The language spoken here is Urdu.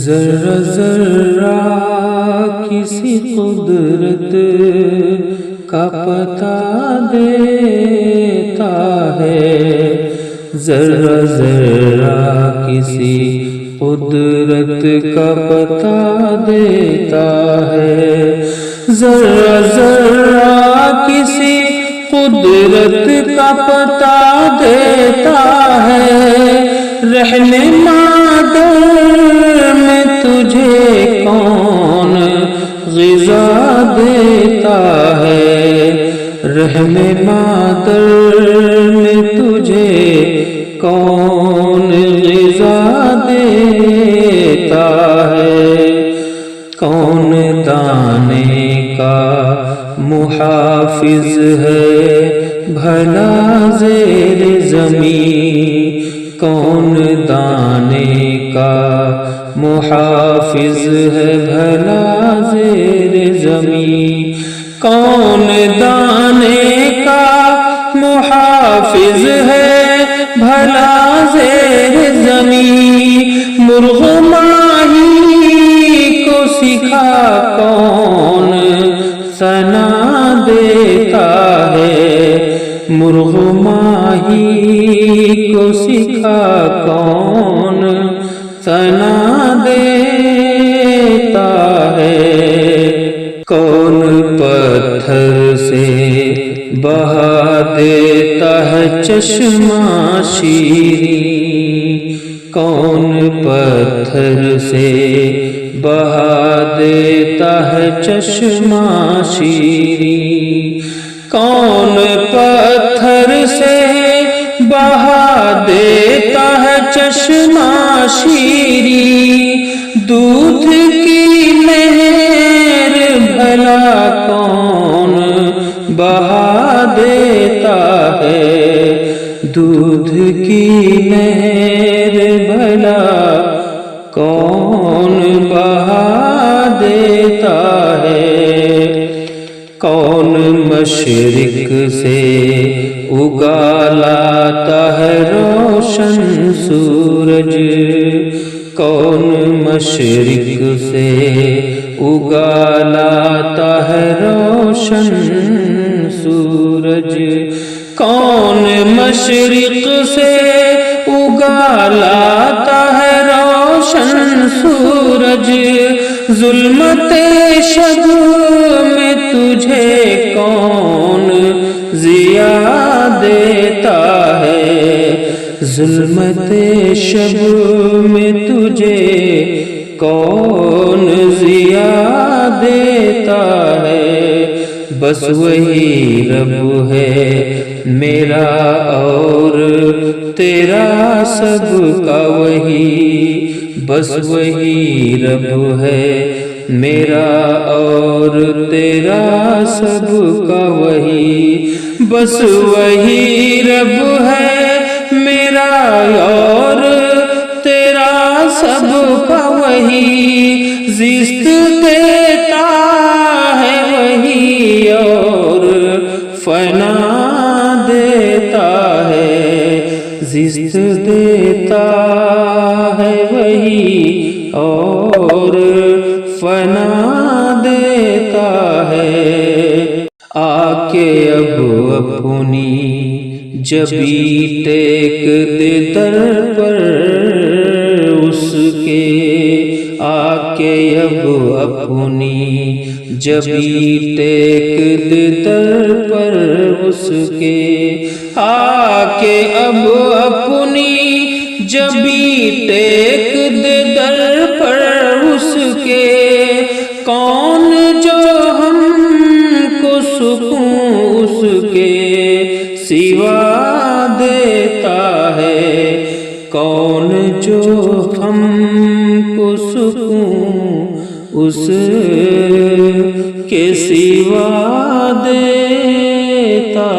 ذرہ ذرہ کسی قدرت کا پتہ دیتا ہے، ذرہ ذرہ کسی قدرت کا پتہ دیتا ہے، ذرہ ذرہ کسی قدرت کا پتہ دیتا ہے، رہنما در میں تجھے کون غذا دیتا ہے، رہنما در میں تجھے کون غذا دیتا ہے، کون دانے کا محافظ ہے بھلا زیر زمین، کون دانے کا محافظ ہے بھلا زیر زمین، کون دانے کا محافظ ہے بھلا زیر زمین، مرغ ماہی کو سکھا کون ثنا دیتا ہے، مرغ ماہی کو سکھا کون ثنا دیتا ہے، کون پتھر سے بہا دیتا ہے چشمہ شیریں، کون پتھر سے بہا دیتا ہے چشمہ شیریں، کون پتھر سے بہا دیتا ہے چشمہ شیریں، دودھ کی نہر بھلا کون بہا دیتا ہے، دودھ کی نہر بھلا کون بہا دیتا ہے، کون مشرق سے اگا لاتا ہے روشن سورج، کون مشرق سے اگا لاتا ہے روشن سورج، کون مشرق سے اگا لاتا ہے روشن سورج، ظلمت شب میں تجھے کون ضیا دیتا ہے، ظلمت شب میں تجھے کون ضیا دیتا ہے، بس وہی رب ہے میرا اور تیرا سب کا وہی، بس وہی رب ہے میرا اور تیرا سب کا وہی، بس وہی رب ہے میرا اور تیرا سب کا وہی، زیست دیتا ہے وہی اور فنا دیتا ہے، زیست دیتا ہے وہی اور فنا دیتا ہے، آ کے اب اپنی جبیں ٹیک دے در پر اس کے، آ کے اب اپنی جبیں ٹیک دے در پر اس کے، آ کے اب اپنی جبیں ٹیک دے در پر اس کے، کون جو ہم کو سکون اس کے سوا دیتا ہے، کون جو ہم کو سکون اس کے سوا دیتا